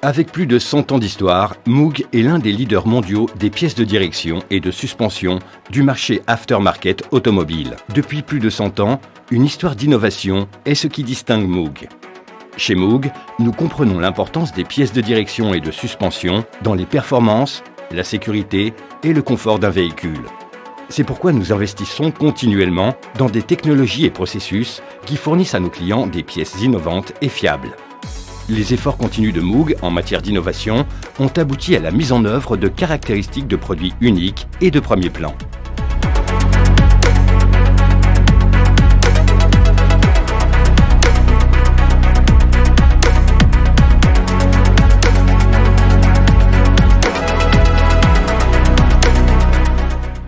Avec plus de 100 ans d'histoire, Moog est l'un des leaders mondiaux des pièces de direction et de suspension du marché aftermarket automobile. Depuis plus de 100 ans, une histoire d'innovation est ce qui distingue Moog. Chez Moog, nous comprenons l'importance des pièces de direction et de suspension dans les performances, la sécurité et le confort d'un véhicule. C'est pourquoi nous investissons continuellement dans des technologies et processus qui fournissent à nos clients des pièces innovantes et fiables. Les efforts continus de Moog en matière d'innovation ont abouti à la mise en œuvre de caractéristiques de produits uniques et de premier plan.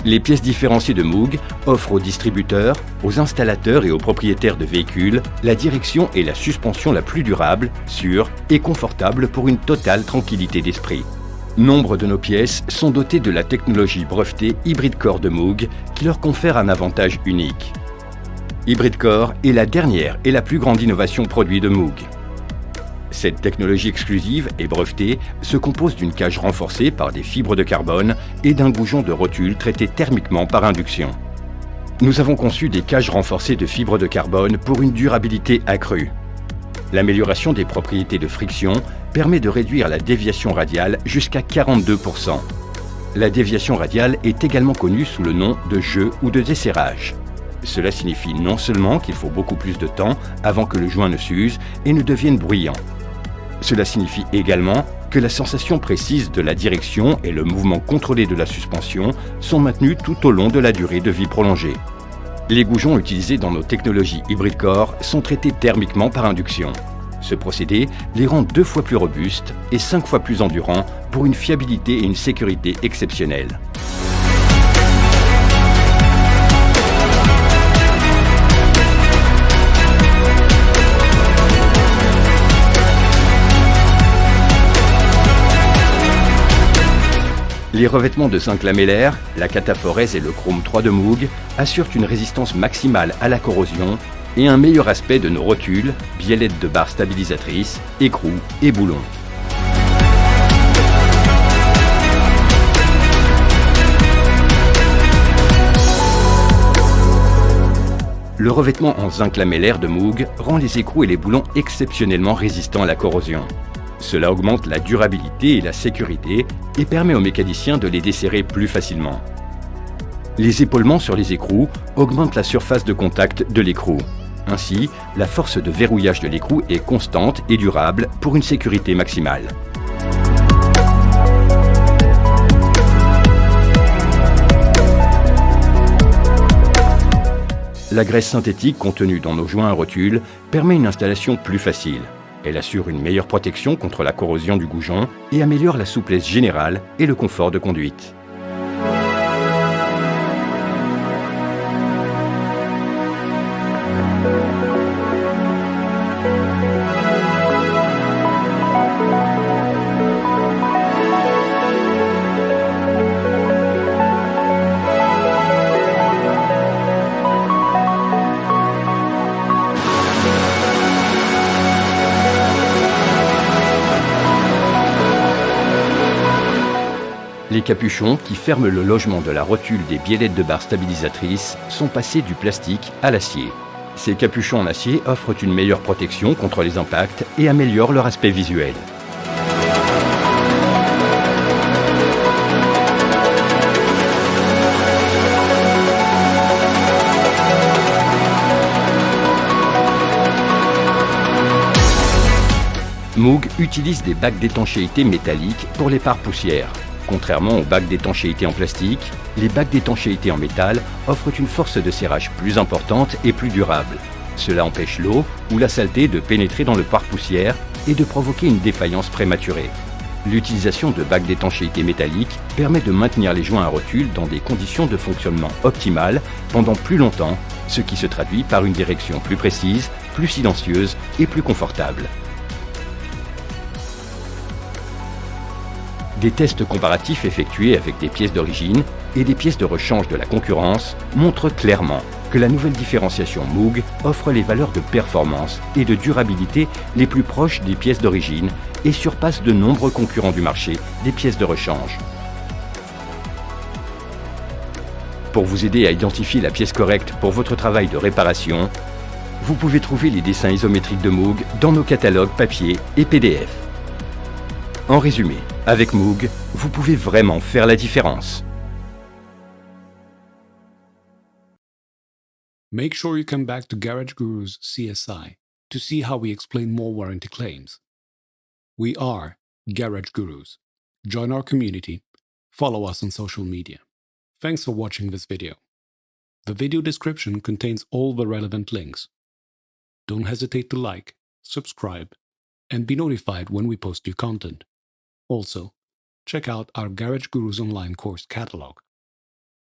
Les pièces différenciées de Moog offrent aux distributeurs, aux installateurs et aux propriétaires de véhicules la direction et la suspension la plus durable, sûre et confortable pour une totale tranquillité d'esprit. Nombre de nos pièces sont dotées de la technologie brevetée Hybrid Core de Moog qui leur confère un avantage unique. Hybrid Core est la dernière et la plus grande innovation produite de Moog. Cette technologie exclusive et brevetée se compose d'une cage renforcée par des fibres de carbone et d'un goujon de rotule traité thermiquement par induction. Nous avons conçu des cages renforcées de fibres de carbone pour une durabilité accrue. L'amélioration des propriétés de friction permet de réduire la déviation radiale jusqu'à 42%. La déviation radiale est également connue sous le nom de jeu ou de desserrage. Cela signifie non seulement qu'il faut beaucoup plus de temps avant que le joint ne s'use et ne devienne bruyant. Cela signifie également que la sensation précise de la direction et le mouvement contrôlé de la suspension sont maintenus tout au long de la durée de vie prolongée. Les goujons utilisés dans nos technologies Hybrid Core sont traités thermiquement par induction. Ce procédé les rend 2 fois plus robustes et 5 fois plus endurants pour une fiabilité et une sécurité exceptionnelles. Les revêtements de zinc lamellaire, la cataphorèse et le chrome 3 de Moog assurent une résistance maximale à la corrosion et un meilleur aspect de nos rotules, biellettes de barres stabilisatrices, écrous et boulons. Le revêtement en zinc lamellaire de Moog rend les écrous et les boulons exceptionnellement résistants à la corrosion. Cela augmente la durabilité et la sécurité et permet aux mécaniciens de les desserrer plus facilement. Les épaulements sur les écrous augmentent la surface de contact de l'écrou. Ainsi, la force de verrouillage de l'écrou est constante et durable pour une sécurité maximale. La graisse synthétique contenue dans nos joints à rotule permet une installation plus facile. Elle assure une meilleure protection contre la corrosion du goujon et améliore la souplesse générale et le confort de conduite. Les capuchons qui ferment le logement de la rotule des biellettes de barres stabilisatrices sont passés du plastique à l'acier. Ces capuchons en acier offrent une meilleure protection contre les impacts et améliorent leur aspect visuel. Moog utilise des bacs d'étanchéité métalliques pour les pare-poussières. Contrairement aux bacs d'étanchéité en plastique, les bacs d'étanchéité en métal offrent une force de serrage plus importante et plus durable. Cela empêche l'eau ou la saleté de pénétrer dans le pare-poussière et de provoquer une défaillance prématurée. L'utilisation de bacs d'étanchéité métalliques permet de maintenir les joints à rotule dans des conditions de fonctionnement optimales pendant plus longtemps, ce qui se traduit par une direction plus précise, plus silencieuse et plus confortable. Des tests comparatifs effectués avec des pièces d'origine et des pièces de rechange de la concurrence montrent clairement que la nouvelle différenciation Moog offre les valeurs de performance et de durabilité les plus proches des pièces d'origine et surpasse de nombreux concurrents du marché des pièces de rechange. Pour vous aider à identifier la pièce correcte pour votre travail de réparation, vous pouvez trouver les dessins isométriques de Moog dans nos catalogues papier et PDF. En résumé, avec Moog, vous pouvez vraiment faire la différence. Make sure you come back to Garage Guru's CSI to see how we explain more warranty claims. We are Garage Gurus. Join our community. Follow us on social media. Thanks for watching this video. The video description contains all the relevant links. Don't hesitate to like, subscribe, and be notified when we post new content. Also, check out our Garage Gurus online course catalog.